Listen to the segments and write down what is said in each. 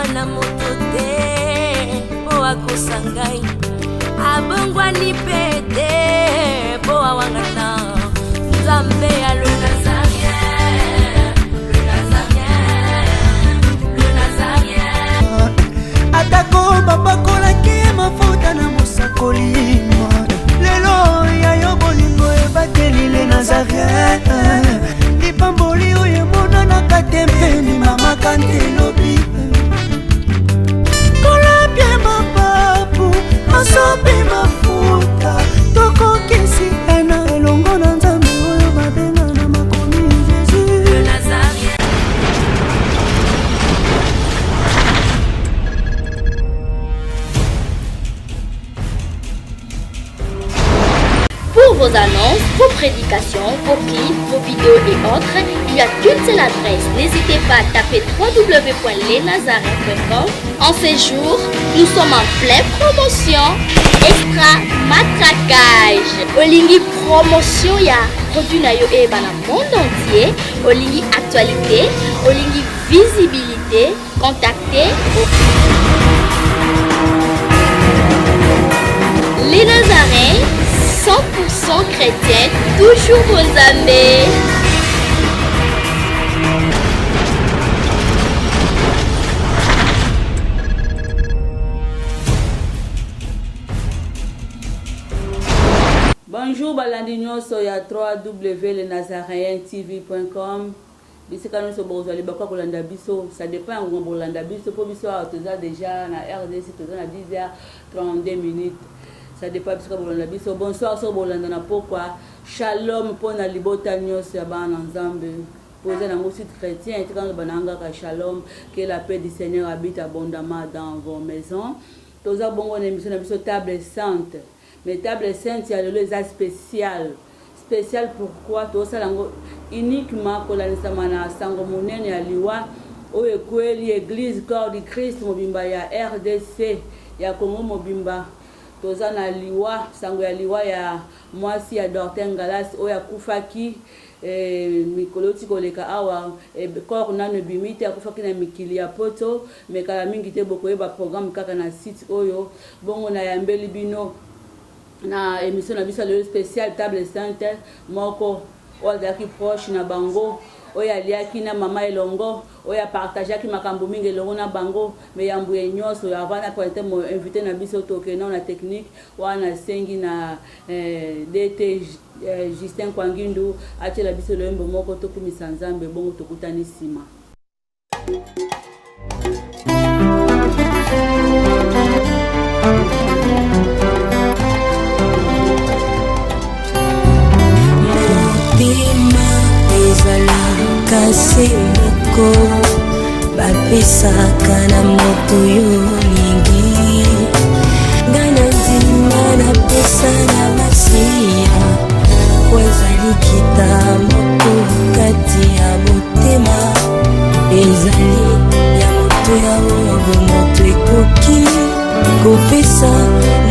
mwana moto te po akosangai abongwani pete po awangata nzambe ya le Nazarien atako babakolaki mafuta na mosakoli lelo yayo bolingo ebateli le Nazarien lipamboli oyo emonanaka te mpeni mama kantelobi kolapie mapapu masopi mafuta tokokisikana elongo na nzambe oyo babenga na makomi Jésus le Nazarien. Pour vos annonces, vos prédications, vos clips, vos vidéos et autres, il y a qu'une seule adresse. N'hésitez pas à taper www.lesnazarins.com. En ces jours, nous sommes en pleine promotion. Extra matraquage. Olingi promotion ya produit na yo eba na monde entier. Olingi actualité, Olingi visibilité. Contactez les Nazarins. 100% chrétienne, toujours vos amis. Bonjour, balandi nyonso ya www.lenazarientv.com. Bisika nyonso bozali bakwa kolanda biso, ça dépend ya ngombo kolanda biso po biso toza déjà na RDC toza na 10h32 minutes. Ça dépend de ce que vous avez dit. Bonsoir, so bolanda na pokwa. Shalom pour na libota nyos ya bana nzambe. Posez dans mon site chrétien et quand bananga ka shalom que la paix du Seigneur habite abondamment dans vos maisons. Toza bongo na émission na biso table sainte. Mais table sainte il y a les spécial. Spécial pourquoi to ça lango uniquement ko la nsamana sango munene ya liwa o ekweli église corps du Christ mobimba ya RDC ya Congo mobimba. Toza na liwa sango ya liwa ya mwasi ya Dorten Galas oya kufaki mikoloti koleka awa corps nano bimite akufaki na mikili ya poto mekala mingi te boko yeba programme kaka na site oyo bongo na yambeli bino na émission na biso le spécial table sainte moko ozaki proche na bango oya liaki na mama elongo oya partageaki makambo mingi elongo na bango me yambu nyonso ya vana kwa te mo invité na biso toke na technique wana sengi na DT Justin Kwangindu atela biso lembo moko tokumisa nzambe bongo tokutani sima. Kasemoko bapesaka na moto yo mingi ngana nzima na pesa na masiya wazali kita moko kati ya motema ezali ya moto ya oyo moto ekoki kopesa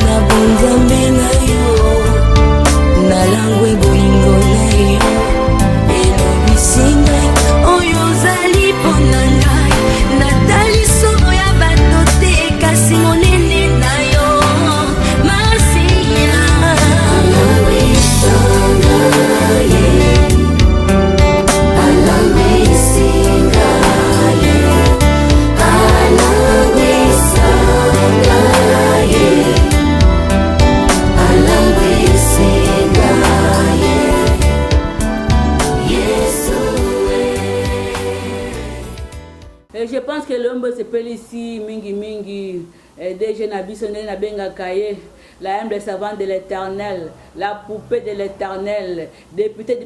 na bonzambe na yo na langwe bolingo na yo singa oyo zali pona ngai natali somo ya bato te kasi monene na yo masiya Je pense que l'homme s'appelle ici Mingi Mingi, déjà Nabisonné Nabenga Kaye, la humble savante de l'éternel, la poupée de l'éternel, député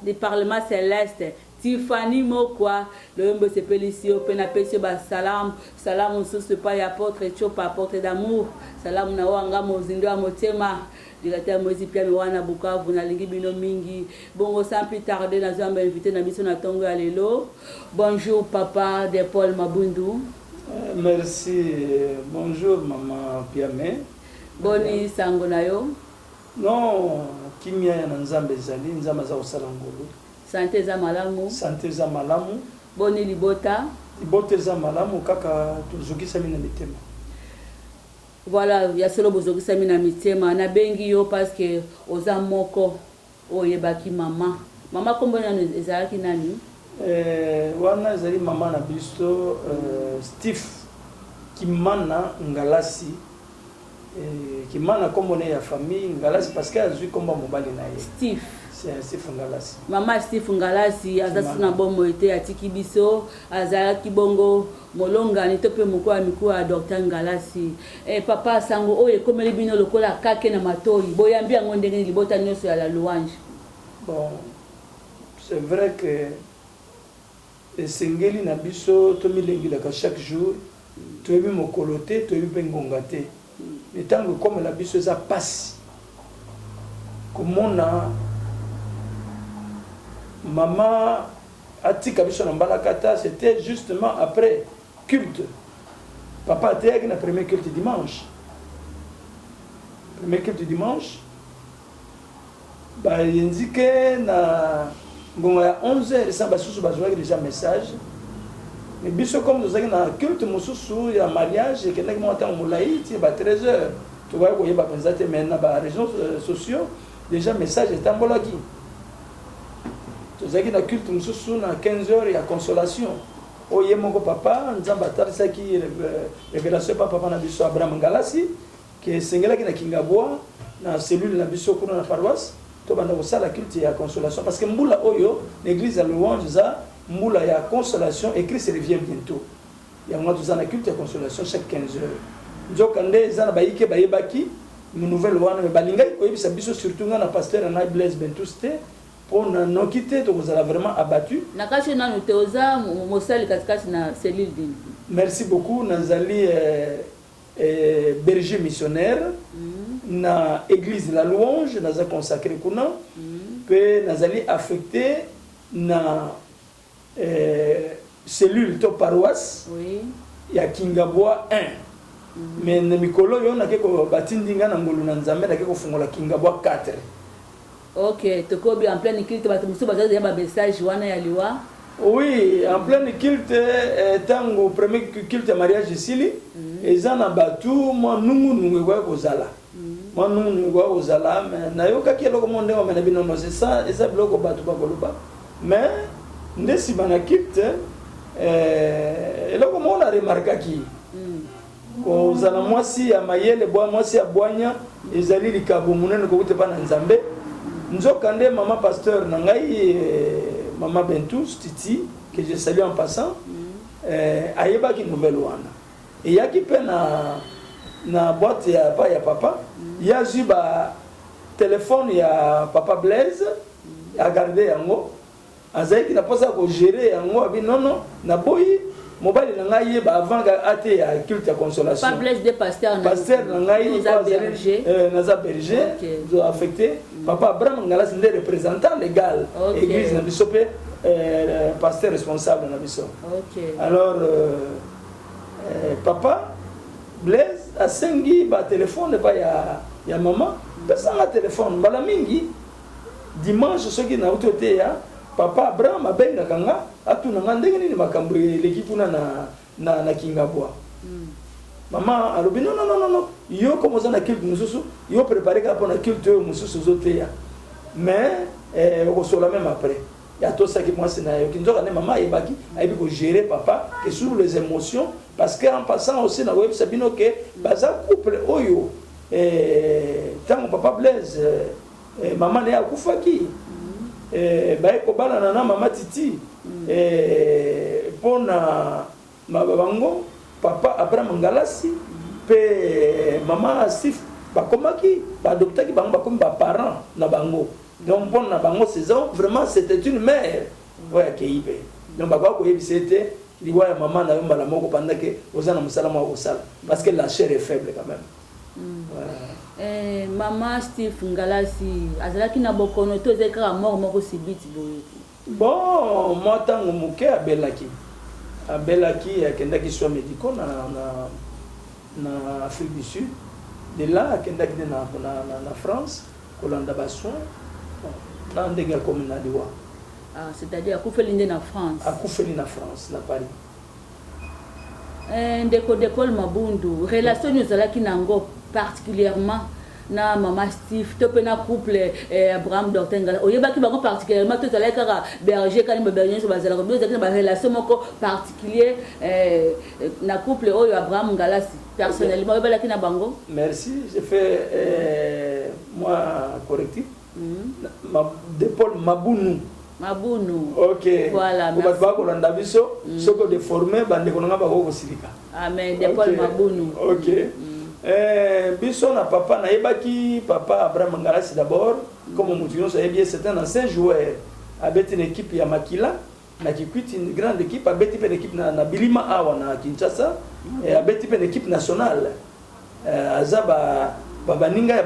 du Parlement céleste, Tiffany Mokwa, le humble s'appelle ici, au Penapesio Salam, Salam sous pas apôtre et chopa apôtre d'amour, Salam Nawanga Mozindo Motema. Directeur Moïse Pierre Wana Bukavu na lingi bino mingi. Bongo sans plus tarder, nous avons invité na biso na tongo alelo. Bonjour papa de Paul Mabundu. Merci. Bonjour maman Piamé. Boni sango na yo. Non, kimia ya nzambe zali nzamba za osala ngolo. Santé za malamu. Santé za malamu. boni libota libota eza malamu kaka tozokisami na mitema. Voilà, ya solo bozokisami na mitema nabengi yo parce que oza moko oyebaki mama kombo nani ezalaki nani? Wana ezali mama na biso Steve Kimana Ngalasi. Kimana kombo ne ya famille Ngalasi parce que azwi kombo mobali na ye. Steve. C'est Steve Ngalasi. Mama Steve Ngalasi azasi na bomo ete atiki biso azalaki bongo molongani to pe moko ya miku ya Dr Ngalasi. Papa sango oyo ekomeli bino lokola kake na matoi boyambi yango ndenge libota nyonso ya la louange. Bon, c'est vrai que esengeli na biso tomilengilaka chaque jour toyebi mokolo te toyebi mpe ngonga te mais ntango ekomela biso eza pasi komona mama atika biso na mbalakata. C'était justement après culte. Papa ateyaki na premier culte dimanche. Premier culte dimanche bayenzike na ngonga ya 11h esa basusu bazwaki déjà message. Mais biso comme nous avons na culte mosusu ya mariage ekendaki mwa ntango molai ti ba 13h tokoki koyeba mpenza te mais na ba réseaux sociaux déjà message etambolaki. Tozalaki na culte mosusu na 15h ya consolation oye moko papa nzambe atalisaki révélation pa papa na biso Abraham Ngalasi ke esengelaki na Kingabwa na cellule na biso kuna na paroisse to banda kosala culte ya consolation parce que mbula oyo l'église ya louange za mbula ya consolation et Christ revient bientôt. Il y a un mois de culte de consolation chaque 15 heures. Nzokande zana baike bayebaki une nouvelle wana me balingai ko yebisa biso surtout na pasteur na Blaise Bentouste pour na quitter donc vous allez vraiment abattu. Na kache na noteoza mosali katikati na cellule din. Merci beaucoup Nazali berger missionnaire na église la louange naza consacré kuna pe nazali affecté na cellule to paroisse oui ya Kingabwa 1 mais na mikolo yo na keko batindinga na ngolu na nzambe na keko fungola Kingabwa 4. OK tokobi en pleine culte bato musu bazaza ya ba message wana ya liwa. Oui, en pleine culte tango premier culte ya mariage isili ezana batu mo nungu kwa kozala mo nungu kwa kozala na yo kaki eloko monde wa mena bino c'est ça eza bloko batu ba koloba mais ndesi bana culte eloko mo la remarquaki kozala mwasi ya mayele mwasi ya bwanya ezali likabo munene ko kutepa na nzambe nzokande mama pasteur na ngai Maman Bentous Titi, que je salue en passant, ayeba ki nouvelle wana. Et yaki pe na boîte ya papa, ya ba téléphone ya papa Blaise, a gardé yango. Azai ki na posa ko gérer yango abi non na boyi mobile na ngai ba avant ate ya culte ya consolation. Pas Blaise de pasteur na ngai naza berger do affecté. Papa Abraham Ngalasi est représentant légal. Église na biso pe pasteur responsable na biso. Alors papa Blaise a sengi ba téléphone ba ya maman, pesa na téléphone bala mingi dimanche soki na utote ya papa Abraham abenga kanga atuna ndenge nini makambo l'équipe na Kingabwa. Maman alobi non yo comme ça na culte mususu yo préparer ka pour na culte mususu zoteya mais on se la même après ya to ça qui moi c'est na yo kinzoka ne maman ebaki aibi ko gérer papa que sur les émotions parce que en passant aussi na web sabino que baza couple oyo tant papa Blaise maman ne akufaki ba ko bana na mama Titi pona mabango papa Abraham Ngalasi pe maman Asif bakomaki ba docteur ki bango bakomi ba parents na bango donc bon na bango saison vraiment c'était une mère ouais qui ibe donc baba ko yebi c'était liwa ya maman na yomba la moko pendant que ozana musala mo osala parce que la chair est faible quand même. Voilà. Maman Steve Ngalasi azalaki na bokono to zeka mort moko sibiti boye. Bon moi tango muke abelaki akendaki soins médicaux na Afrique du Sud. De là akendaki na France kolanda ba soins na ndenge comme na liwa Ah, c'est-à-dire akufeli na France. Akufeli na France, na Paris. Ndeko d'école Mabundu, relation nous allaki nango particulièrement na Mama Steve, to pe na couple Abraham Dortenga. Oyeba ki bango particulièrement to allaki kaka berger kani berger so bazala ko deux ba relation moko particulier na couple oyo Abraham Ngalasi. Personnellement, oyeba laki na bango. Merci, j'ai fait moi correctif. D'école Mabunu. Mabunu. Ok. Voilà. Vous va kolanda biso, soko de former bande konanga ba ko silika. Amen. D'école Mabunu. Ok. Biso na papa na yebaki papa Abraham Ngalasi d'abord comme Moutillon ça bien c'est un ancien joueur avec une équipe ya Makila na kikwiti une grande équipe avec une équipe na Bilima awa na Kinshasa et avec une équipe nationale azaba babaninga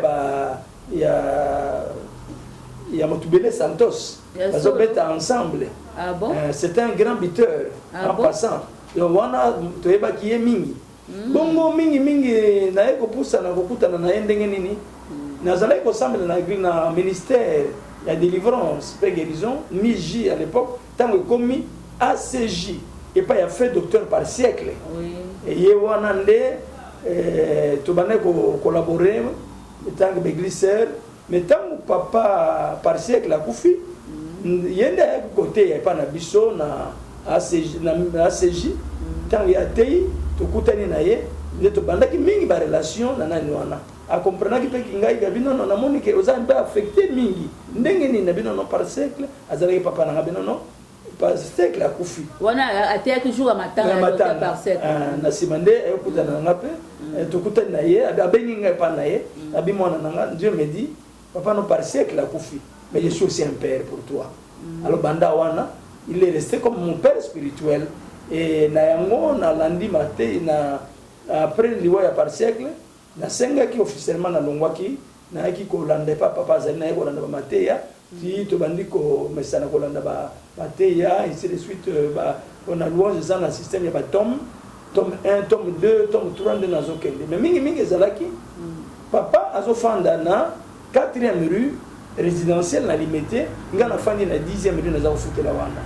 ya Motubele Santos parce que ensemble. Ah bon? C'est un grand buteur en passant. Wana to yebaki ye mingi. Bongo mingi na eko pusa na kokutana na ndenge nini nazala ko semble na ministère ya délivrance et guérison MIJ à l'époque tant que commis ACJ et pas ya fait docteur par siècle. Oui. Et ye wana nde to bana ko collaborer tant que glisseur mais tant papa par siècle a kufi yende ya côté ya pa na biso na ACJ tant ya tei tokutani na ye nde tobandaki mingi ba relation na nani wana akomprenaki mpe kingai gabi non namoni ke oza mpe affecté mingi ndenge nini na bino non par siècle azalaki papa nanga bino non par siècle akufi wana ateyaki jour ya matanga par siècle na nsima nde ayokutana nanga mpe tokutani na ye abengi ngai epa na ye abi mwana nanga Dieu me dit papa non par siècle akufi mais je suis aussi un père pour toi alors banda wana il est resté comme mon père spirituel. Et na yango na landi maté na après liwa ya par siècle na senga ki officiellement na longwaki na ki ko landa papa zali na ko landa ba mateya ti to bandiko mesana ko landa ba mateya ainsi de suite ba on a louange dans le système ya ba tome 1 tome 2 tome 3 de nazo kende mais mingi zalaki papa azo fanda na 4e rue résidentielle na limité ngana fandi na 10e rue na za ofutela wana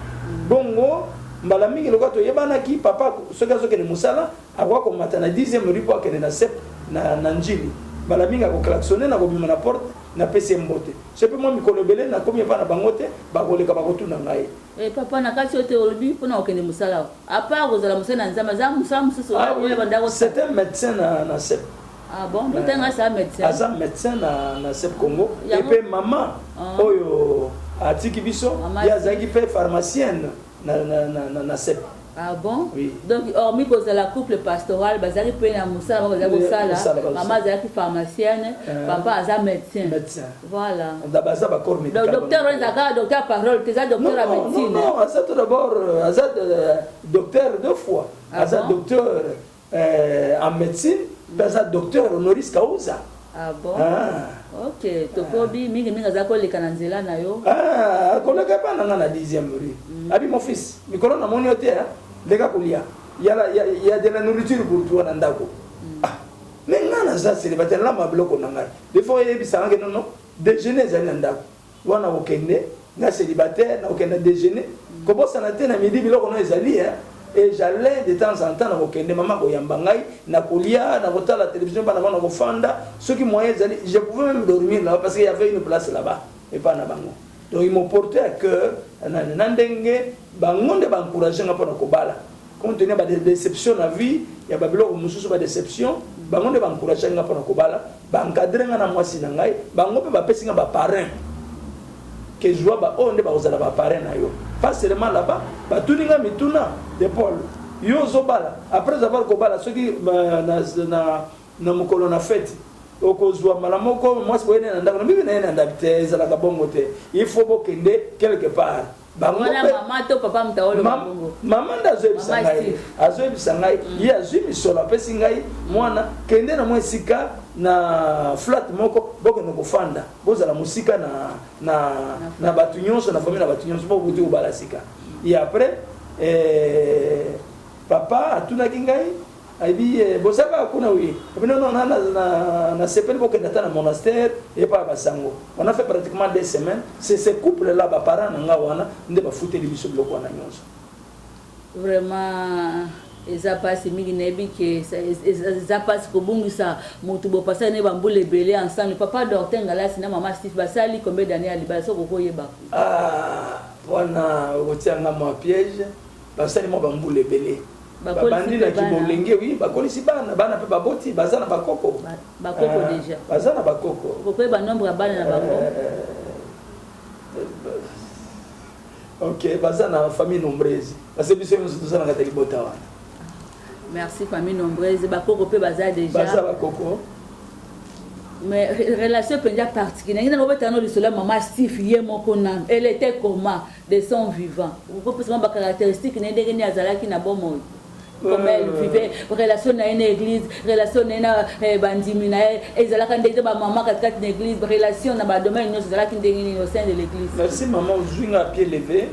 bongo mbala mingi lokwa to yebana ki papa soki azokende mosala akwa komata na 10e rue po akende na sep na njili mbala mingi akoklaxone na kobima na porte na pesi mbote sepe mwa mikolo ebele nakomi epa na bango te bakoleka bakotuna ngai papa na kati oyo te olobi mpona kokende mosala a part kozala mosala na nzambe aza mosala mosusu oyo bandako c'est un médecin na sep. Ah bon, peut-être que c'est un médecin. Asa médecin na Sep Congo et puis maman oyo atiki biso ya zaki pe pharmacienne na Sep. Ah bon? Oui. Donc hormis que la couple pastoral bazali pe na musala maman zaki pharmacienne, papa asa médecin. Voilà. Dabaza ba corps médical. Docteur Zaka, docteur parole, tu es docteur en médecine. Non, asa tout d'abord asa docteur deux fois. Asa docteur en médecine. Basa docteur honoris causa. Ah bon? Ok. Tokobi mingi azako leka na nzela na yo. Koleka pa na 10e rue. Abi mon fils, mikolo na moni hote leka kulia. Il y a de la nourriture pour toi na ndako. Mais ngana za célibataire la mabloko na ngai. Des fois il bisanga que non déjeuner za na ndako. Wana okende na célibataire na okende déjeuner. Kobo sana te na midi biloko na ezali et j'allais de temps en temps na kokende maman koyamba ngai na kolia na kotala la télévision bana na kofanda ceux qui moyens je pouvais même dormir là parce qu'il y avait une place là-bas et pas na bango donc ils m'ont porté à cœur na ndenge bango nde ba encourager nga pona kobala compte tenu ba déception na vie ya ba biloko mususu ba déception bango nde ba encourager nga pona kobala ba encadrer nga na mwasi na ngai bango pe ba pesi nga ba parrain que je vois ba on nde ba ozala ba parrain na yo pas seulement là-bas ba tuninga mituna de Paul yo zobala après avoir kobala soki na mokolo na fête okozwa malamoko moi c'est na ndako bibi na ndabite ezala ka bongo te il faut bokende quelque part bango maman to papa mtaolo bongo maman azoe bisangai ye azwi misolo apesi ngai mwana kende na mwa sika na flat moko bokende kofanda bozala musika na batu nyonso na famille na batu nyonso bokuti kobala sika et après papa atunaki ngai aibi bozaka kuna oui non non na sepeli bokenda ta na monastère et pas basango on a fait pratiquement 2 semaines c'est ce couple là ba parents nga wana nde ba futeli biso biloko wana nyonso vraiment eza pasi mingi nayebi ke eza pasi kobungisa motu bopasa ne bambula ebele ensemble papa docteur Ngalasi na mama Steve basali combien d'années à libala soko koyeba wana otianga mwa piège basali mo bambula ebele babandi na kibolenge oui bakolisi bana pe baboti baza na bakoko déjà baza na bakoko koyeba nombre ya bana na bango ok baza na famille nombreuse parce que biso nyonso tozala na kati ya libota wana merci famille nombreuse bakoko pe baza déjà baza bakoko mais relation penja particulière ngi na robeta no lisolo mama Steve ye moko na elle était comment de son vivant ko pesa ba caractéristique ne ndenge ni azalaki na bomo comme elle vivait relation na une église relation na bandimi na ezalaka ndenge ba mama katikati na église relation na ba domaine nyonso ezalaki ndenge ni au sein de l'église merci maman ozwinga pied levé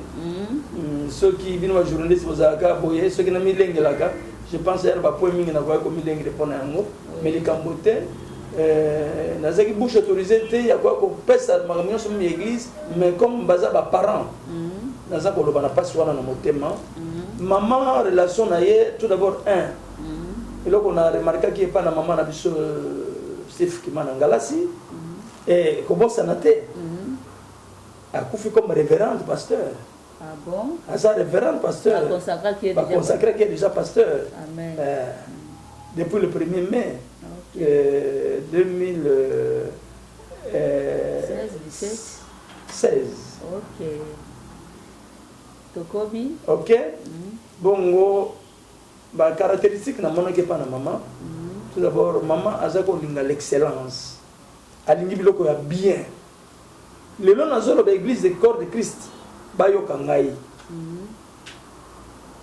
ceux qui viennent au journaliste bozalaka boye ceux qui na milengelaka je pense elle va point mingi na kwa ko milengele pona yango mais les cambote nazaki bouche autorisée te ya kwa ko pesa makambo nyonso mu église mais comme baza ba parents naza ko loba na pasi wana na motema maman relation na ye tout d'abord et là on a remarqué qu'il pas na maman na biso Steve Kimana Ngalasi et comment ça n'a été a kufi comme révérend pasteur. Ah bon? Ah ça révérend pasteur. Consacré qui est déjà pasteur. Amen. Depuis le 1er mai 2016. Ok. Tokobi. Ok. Bongo ba caractéristique na mona ke pa na maman. Tout d'abord maman azako linga l'excellence. Alingi biloko ya bien. Lelo nazolo ba église de corps de Christ bayo kangai.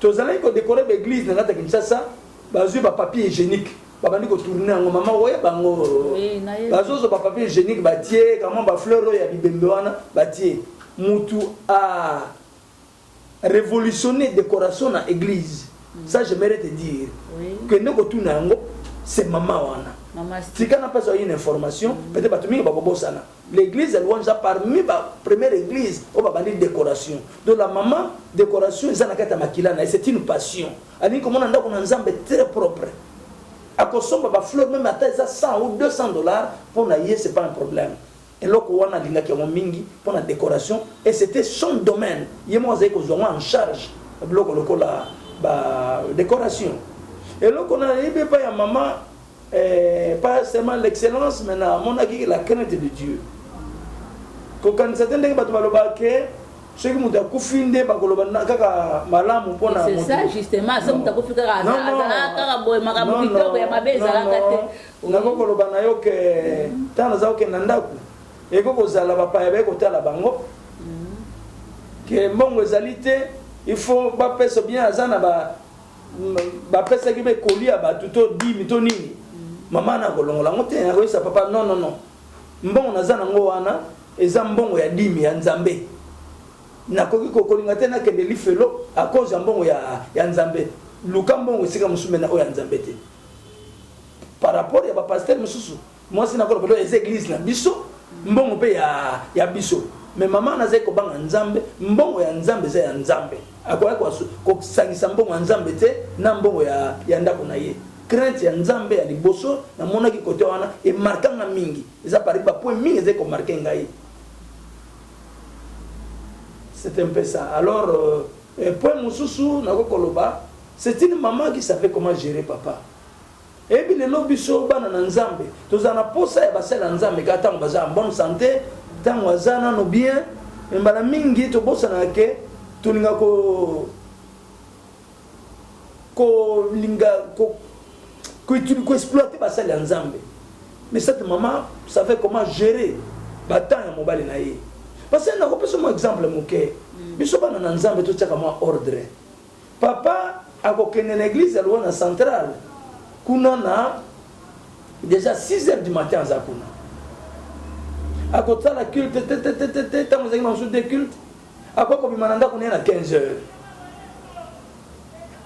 Tozala ko décorer ba église na ngata Kinshasa bazui ba papier hygiénique. Babandi ko tourner ngo maman oye bango. Bazozo ba papier hygiénique batie comment ba fleur ya bibembe wana batie. Mutu a révolutionner décoration dans l'église. Ça j'aimerais te dire que nous c'est maman wana. Si quand on passe une information, peut-être pas tout le monde va l'église elle est parmi la première église où on dire décoration. Donc la maman décoration c'est une passion. Elle dit comment on a un ensemble très propre. À cause de la fleur même à 100 ou 200 $, pour naïe c'est pas un problème. Et là on a linga qui mingi pour la décoration et c'était son domaine. Il moi en charge bloc la décoration. Et là on a eu pas ya maman pas seulement l'excellence mais na mon aki la crainte de Dieu. Quand certains ndenge bato baloba ke ceux qui muta kufinde bakoloba kaka malamu pona c'est ça justement ça muta kufika azala kaka boy makambo kitoko ya mabeza la kate na kokoloba na yo ke tana za ke nandaku eko kozala bapaya beko tala bango que mbongo ezalité il faut ba pesa bien azana ba pesa ki be kolia ba tuto 10 mito nini mama na kolongola ngote na ko papa non mbongo nazana ngo wana eza mbongo ya 10 ya nzambe na koki kokolinga tena ke de lifelo à cause ya mbongo ya nzambe luka mbongo sika musumena o ya nzambe te par rapport ya ba pasteur mususu moi sina ko lo les églises na biso mbongo pe ya biso mais maman na zeko banga nzambe mbongo ya nzambe za ya nzambe akoya ko sangisa mbongo ya nzambe te na mbongo ya ndako na ye crainte ya nzambe ya liboso na mona ki côté wana e markanga mingi eza pariba point mingi zeko marquer ngai c'est un peu ça alors point mususu na ko koloba c'est une maman qui savait comment gérer papa et puis le lobiso bana na nzambe tozana posa ya basela nzambe ka tango baza en bonne santé tango azana no bien mbala mingi to bosa na ke tulinga ko linga ko exploiter basela nzambe mais cette maman savait comment gérer batang ya mobali na ye parce que na ko pesa mo exemple moke biso bana na nzambe to tsaka mo ordre papa akokene na église ya Luanda centrale kuna na déjà 6h du matin à Zakuna. À côté de la culte, tant que nous des cultes, à quoi comme mananda qu'on est à 15h.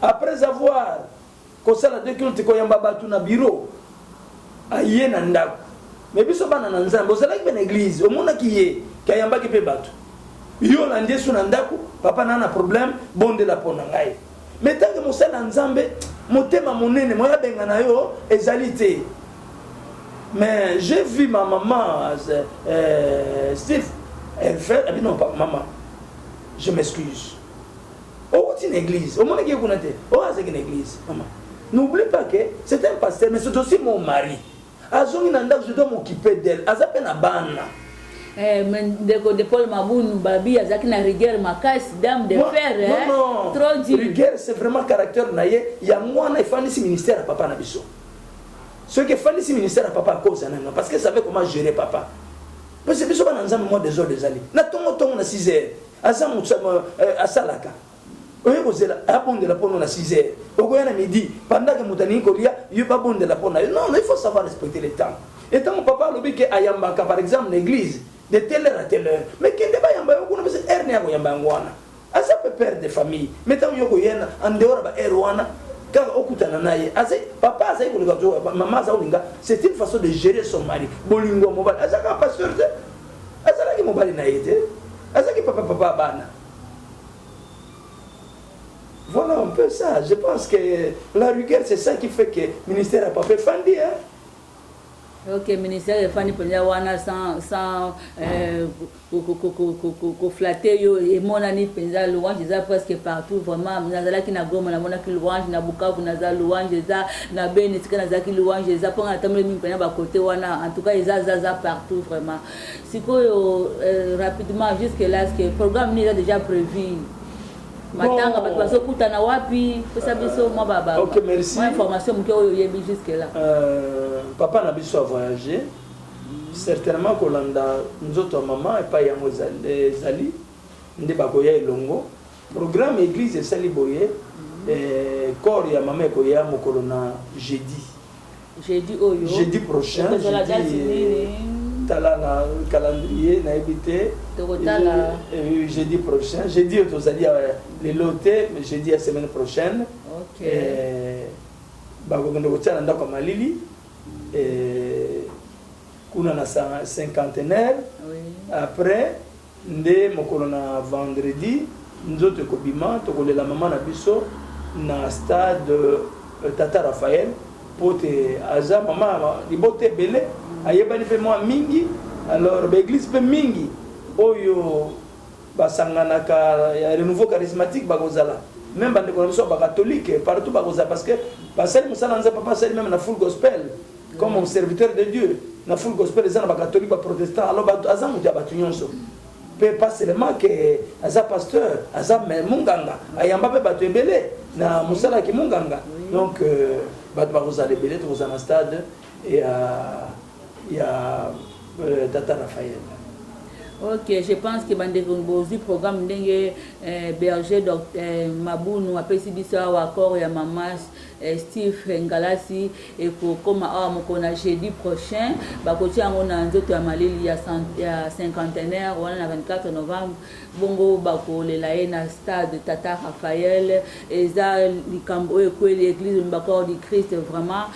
Après avoir kosala 2 kilo koyamba bato na bureau aye na ndako mais biso bana na nzambe ozalaki pe na église omonaki ye kayambaki pe bato yo na ndiesu na ndako papa na problème bondela mpo na ngai mais tanke mosala nzambe motema monene moya benga na yo ezali te. Mais j'ai vu ma maman Steve elle fait non pas maman je m'excuse oh c'est une église au monde qui est connecté oh c'est une église maman n'oublie pas que c'est un pasteur mais c'est aussi mon mari azongi na ndako je dois m'occuper d'elle azape na bana mais de Paul Mabounou babi azaki na rigueur makasi dame de fer non trop dur rigueur c'est vraiment caractère na ye ya mwana ifani si ministère papa na biso ce qui fallait si ministère à papa à cause non parce que savait comment gérer papa parce que biso bana nzambe moi des heures des années na tongo na 6 heures asa asalaka oye kozela abondela pono na 6 heures okoya na midi pendant que mutani kolia yo babondela pona non il faut savoir respecter le temps et tant papa lobi que ayambaka par exemple l'église de telle heure à telle heure mais kende ba yamba yo kuna parce que heure ne yako yamba ngwana asa peut père de famille mais tant yo ko yena en dehors ba heure wana car okutana naye papa azai kolinga maman azaolinga c'est une façon de gérer son mari bolingo mobali azaka pasteur te azalaki mobali na ye te azaki papa bana voilà un peu ça je pense que la rigueur c'est ça qui fait que ministère a pas fait fandi hein. Ok, ministère de Fanny Penya wana sans flatter yo et mon ami Penza louange déjà presque partout vraiment nazala ki na Goma na mona ki louange na Bukavu nazala louange za na Beni tika nazala ki louange za pour attendre mi Penya ba côté wana en tout cas ils za partout vraiment siko rapidement jusque là ce que programme ni déjà prévu matanga bato bazokutana wapi pesa biso mwa baba OK merci moi information mke oyo yebi jusque là papa na biso a voyagé certainement kolanda nzoto maman et pas yango zali nde bakoya elongo programme église esali boye corps ya maman ekoya mokolo na jeudi prochain tala na calendrier na ebité jeudi prochain jeudi tozali les lotés mais jeudi la semaine prochaine OK bakokende kotia na ndako ya malili kuna na cinquantenaire après nde mokolo na vendredi nzoto ekobima tokolela mama na biso na stade Tata Raphaël pote aza mama libote ebele ayebani pe mwa mingi alors l'église pe mingi oyo basanganaka ya renouveau charismatique bakozala même bandeko na biso catholique partout bakozala parce que basali mosala nzambe papa asali même na full gospel comme un serviteur de Dieu na full gospel eza na bacatholique baprotestant alors aza moto ya bato nyonso pe pas seulement que aza pasteur aza munganga ayamba pe bato ebele na mosala ki munganga donc bato bakozala ebele tokozala na stade et il y a Tata Raphaël. Ok, je pense que le programme ndenge berger Mabounou après biso accord ya maman Steve Ngalasi et pour comme mokona jeudi prochain bakoti yango na nzoto ya malili ya cinquantenaire wana na 24 novembre bongo bakolela ye na stade Tata Raphaël eza likambo ekweli église mbakor du Christ vraiment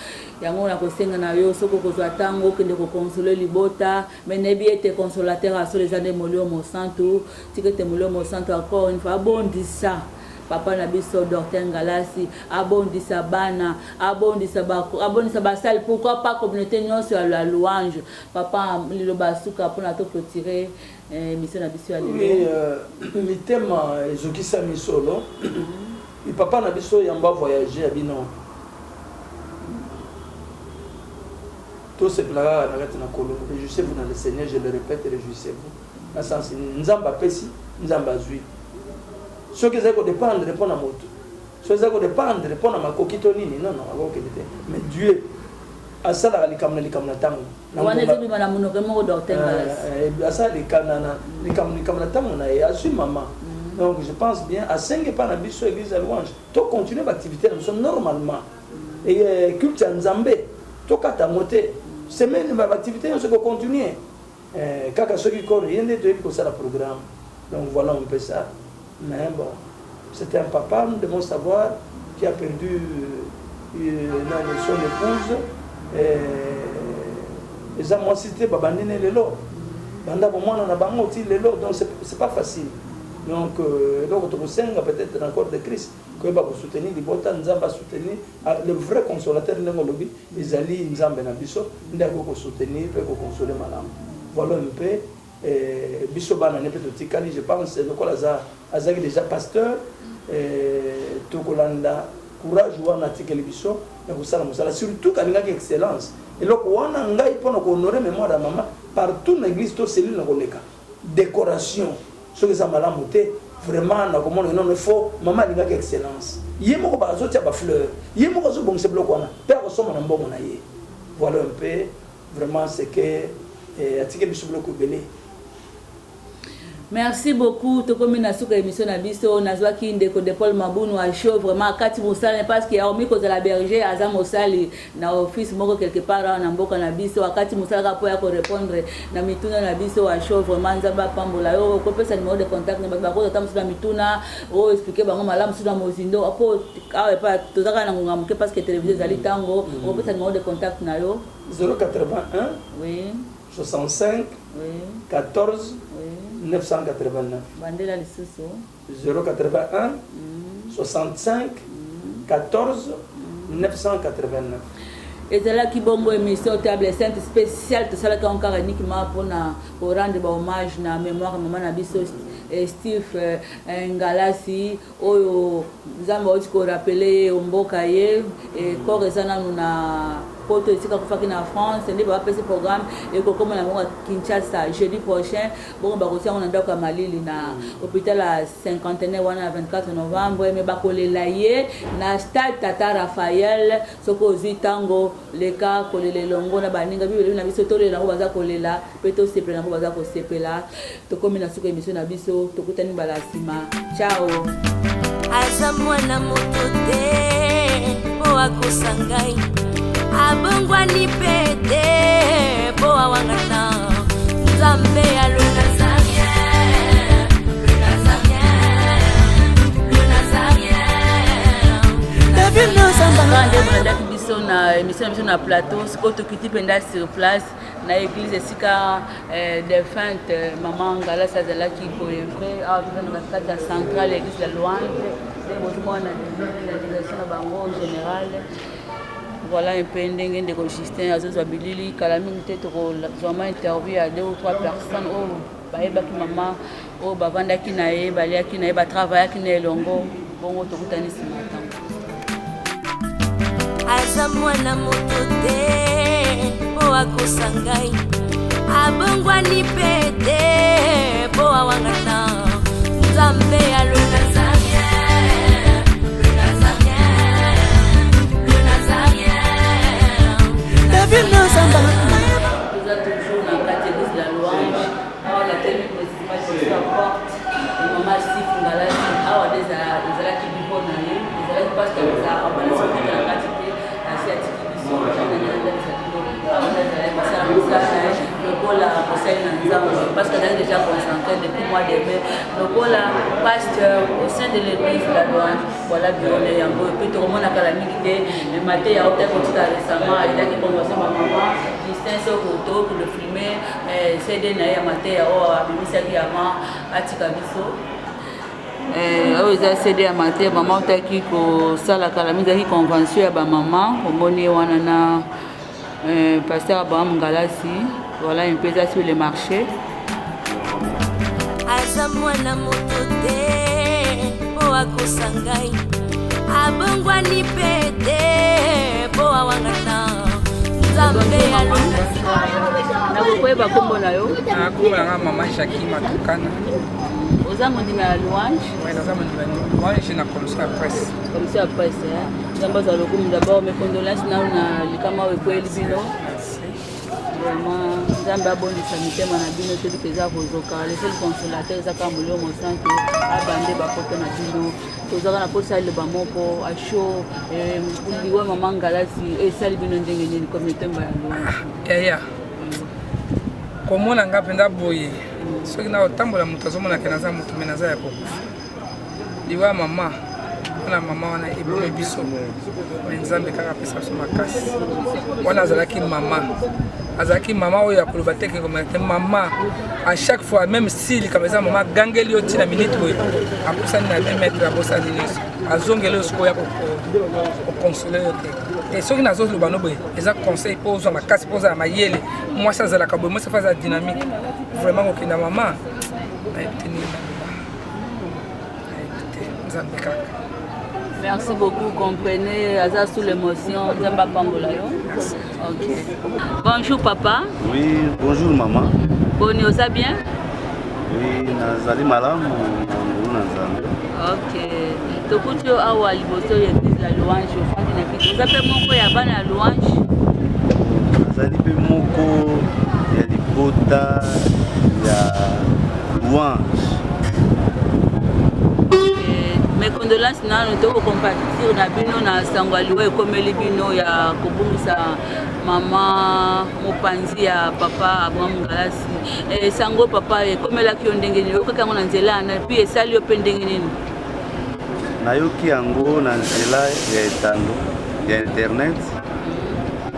yango na kosenga na yo soko kozwa tango kende ko consoler libota mais nebi ete consolateur à les années molio mo santo tikete molio mo santo encore une fois bondisa papa na biso Docteur Ngalasi abondisa bana abondisa basal pourquoi pas communauté nyonso ya la louange papa lilo basuka pour na to clôturer mission na biso ya lelo mitema ezokisa misolo et papa na biso yamba voyager abino tout ce plat na kolo réjouissez-vous dans le Seigneur je le répète réjouissez-vous na sens nzamba pesi nzamba zui ce que ça dépendre répondre à moto ce que ça dépendre répondre à ma coquito nini non mais Dieu a ça la likamna tango na wana zebi mana munoke mo Docteur Ngalasi a ça likamna tango na ya su maman donc je pense bien à 5 pas na biso église à louange to continuer l'activité normalement et culte nzambe to kata moté semaine l'activité on se continuer kaka soki ko yende to yiko ça le programme donc voilà un peu ça. Mais bon, c'était un papa, nous devons savoir, qui a perdu son épouse eza mwasi te babandine lelo banda bomwana na bango ti lelo, donc c'est pas facile. Donc eloko tokosenga peut-être encore de Christ koyeba kosoutenir libota nzambe asoutenir le vrai consolateur ndenge olobi ezali nzambe na biso nde akokosoutenir mpe kokonsole malamu. Voilà un peu biso bana ne mpe totikali, je pense lokola azalaki déjà pasteur tokolanda courage wana atikeli biso ya kosala mosala, surtout kalingaki excellence eloko wana ngai mpona kohonorer mémoire ya mama partout na église to cellule na koleka décoration soki eza malamu te vraiment nakomona enono fo mama alingaki excellence ye moko bazotia bafleur ye moko azobongisa biloko wana mpe akosomba na mbongo na ye. Voilà un peu vraiment ce que atikeli biso biloko ebele. Merci beaucoup. Tokomi na suka émission na biso nazwaki ndeko de Paul Mabunu a show vraiment kati mosala parce que a omi ko la berger aza mosali na office moko quelque part na mboka na biso akati mosala ka po ya ko répondre na mituna na biso a show vraiment nzamba pambola yo ko pesa numéro de contact na ba ko tamu na mituna o expliquer bango malamu suna mozindo apo awe pa tozaka na ngonga mke parce que télévision zali tango ko pesa numéro de contact na yo 081 oui 65 oui 14 oui 989 bandela lisusu 081 65 14 989. ezalaki bongo émission table sainte spéciale tosalaki encore uniquement mpona korendre bahommage na mémoire mama na biso Steve Ngalasi oyo nzambe auti korapele mboka ye corps eza nanu na poto esika kofaki na France nde bapesi programme ekokoma na bango Kinshasa jeudi prochain bongo bakotia ngo na ndako ya malili na hôpital ya cinquantenaire wana na 24 novembre me bakolela ye na stade Tata Raphaël soki ozwi ntango leka kolela elongo na baninga bibelebi na biso tolela yango baza kolela mpe tosepela yango baza kosepela tokomi na suka émission na biso tokutani mbala nsima ciao. aza mwana moto te po akosa ngai abongwani pete po awangana nzambe ya bandaki biso na émission na biso na plateau sikoyo tokiti mpenza sur place na église esika défunte mama Ngalasi azalaki boyevre awa toza na kati ya centrale église ya Louange nde bozomona na direction na bango générale. Voilà un peu ndenge ndeko Justin azozwa bilili kala mingi te tokozwama interview ya 2 ou 3 personnes oyo bayebaki mama oyo bavandaki na ye baliaki na ye batravaillaki na elongo bongo tokutani nsima ntango. aza mwana moto te po akosa ngai abongwani pete po awangana nzambe ya Toza toujours na kati église la Louange awa nateli précisément sur la porte mama Steve Ngalasi awa nde ezalaki bibo na ye ezalaki parce que abana soki na kati te asi atiki biso nanandalisa bino awa nde ezalaki basala mosala na ye lokola mosali na nzambe parce que azali déjà concentré depuis mois de mai lokola pasteur au sein de l'église la Louange voilà bione yango epe tokomonaka la mingi te mate ya otaki kotika récemment ayidaki convention bamama Justin sokoto pour le filmer cd na ye ya mate ya oyo abimisaki yama atika biso oyo eza cd ya mate ya mama otaki kosalaka la mingi ezaki convention ya bamama omoni wana na pasteur Abraham Ngalasi voilà un peu ça sur le marché. aza mwana moto te po akosa ngai abongwani pete po awangana nzambe ya nakokoyeba kombo na yo nakoyanga mama Jackie Matukana oza mondima ya Louange naza mondima ya Louange na commission ya presse nzambe azwa lokumu d'abord mes condoléances nao na likama oyo ekweli bino vraiment nzambe abondisa mitema na bino te mpe eza kozoka le seul consolateur ezaka molio mosantu abande bapoto na bino tozaka na posa eloba moko asho liwa mama Ngalasi esali bino ndenge nini comme etemba ya Louange yaya komona nga mpenza boye soki na otambola moto azomonaka naza moto me naza ya kokufa liwa mama wana mama wana ebome biso me nzambe kaka apesa biso makasi wana azalaki mama oyo akoloba te ke mama à chaque fois même si likama eza mama gangeli yo ntina minute oyo apusani na 2 mètres abosani nyonso azongeli yo sikoya kokonsole yo te soki nazoloba no boye eza conseil mpo ozwa makasi mpo ozala mayele mwasi azalaka boye mwasi afa aza dynamique vraiment kokenda mama ayeteni nzambe kaka. Merci beaucoup, comprenez, Aza sous l'émotion, Zamba Pangolayo. Ok. Bonjour papa. Oui, bonjour maman. Boni, vous allez bien? Oui, nazali malamu, nazali. Ok. Tokuti awa liboso ya église la louange, ofandi na kiti. Vous appelez moko ya bana la louange? Nazali pe moko ya libota ya louange. Mes condoléances nano to compatir na bino na sango aliwa ekomeli bino ya kobungisa mama mopanzi ya papa Abraham Ngalasi. Sango papa ekomelaki yo ndenge nini okaka ngo na nzela na puis esali yo pe ndenge nini? Nayoki yango na nzela ya etando ya internet.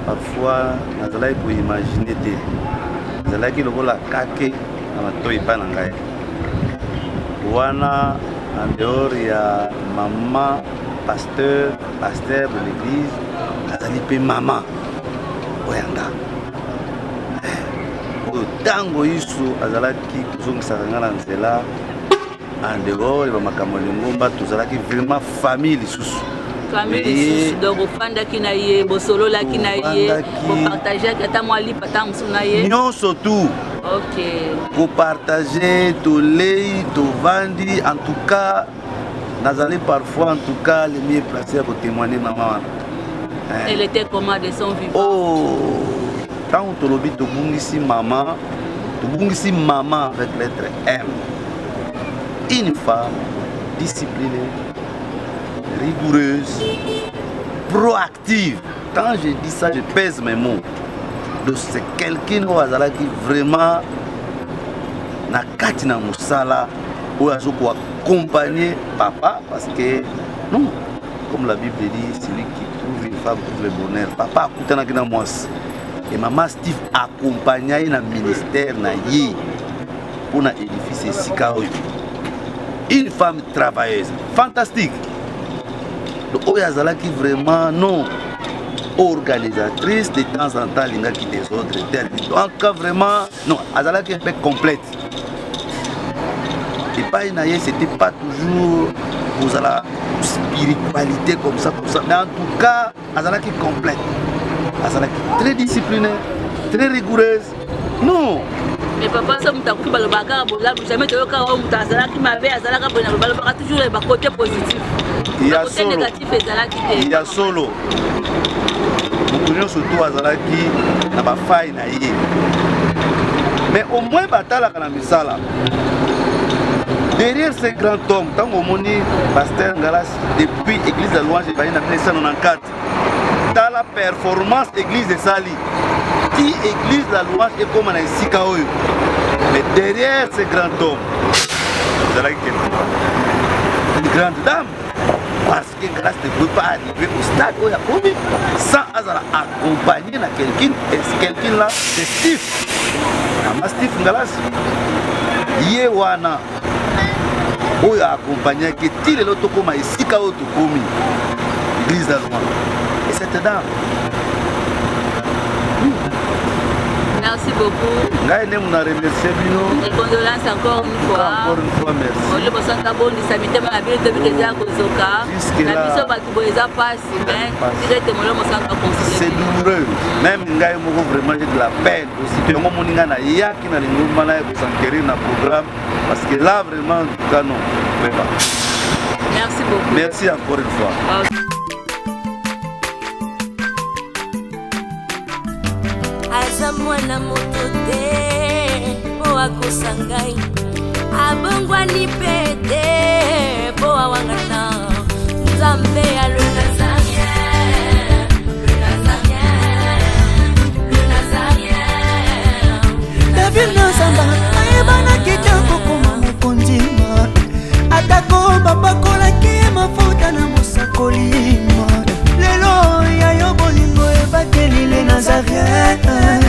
Parfois nazalaki koimagine te. Nazalaki lokola kake na matoi pa na ngai. Wana en dehors ya maman pasteur de l'église nazali pe mama oyanga oyo ntango Yesu azalaki kozongisaka nga na nzela en dehors ya bamakambo ya lingomba tozalaki vraiment famille lisusu. Famille lisusu donc ofandaki na ye bosololaki na ye bopartageaki ata mwa lipa ata mosusu na ye nyonso tu. Ok. Pour partager, tolei, tovandi, en tout cas, nazali parfois, en tout cas, les mieux placés pour témoigner maman. Elle était comment de son vivant? Oh, quand on tolobi tobungisi maman avec lettre M. Une femme disciplinée, rigoureuse, proactive. Quand je dis ça, je pèse mes mots. Donc c'est quelqu'un qui vraiment na kati na musala ou accompagner papa parce que non, comme la Bible dit, celui qui trouve une femme trouve le bonheur. Papa akutana kina mwasi et maman Steve accompagner na ministère na ye pour na édifice sikaoyo. Une femme travailleuse, fantastique. Donc oyazala qui vraiment non organisatrice de temps en temps linga qui des autres donc vraiment non azala qui est peu complète et pas naie c'était pas toujours vous la spiritualité comme ça mais en tout cas azala qui complète azala qui très disciplinée très rigoureuse non mais papa ça mutakufi balobaka bola jamais toyoka o mutazala qui mabe azala ka bona balobaka toujours les côté positif il y a côté négatif ezala qui il y a solo surtout azalaki na bafai na ye mais au moins batalaka na misala derrière ce grand homme ntango omoni pasteur Ngalasi depuis église de louange ebani na 1994 tala performance église esali ti église de la louange ekoma na esika oyo mais derrière ce grand homme ezalaki une grande dame. Parce que grâce ne peut pas arriver au stade où il y a commis sans accompagner quelqu'un. Et quelqu'un là, c'est Steve. Steve Ngalasi. Yewana. Où il a accompagné que tout le monde comme ici quand il commis. Église d'Allemand. Et cette dame. Merci beaucoup. Ngai ne muna remercier bino. Et condoléances encore une fois. Encore une fois merci. Ole bosaka bondi samite ma bile to bikeza kozoka. Na biso batu boeza passe mais direct molo mosaka considérer. C'est douloureux. Même ngai moko vraiment j'ai de la peine aussi. Tongo moninga na yaki na lingomba na ko s'enquérir na programme parce que là vraiment en tout cas non. Merci beaucoup. Merci encore une fois. Okay. Aza mwana moto te po akosa ngai abongwani pe te po awangana Nzambe ya le Nazarien David Nzamba ayebana kita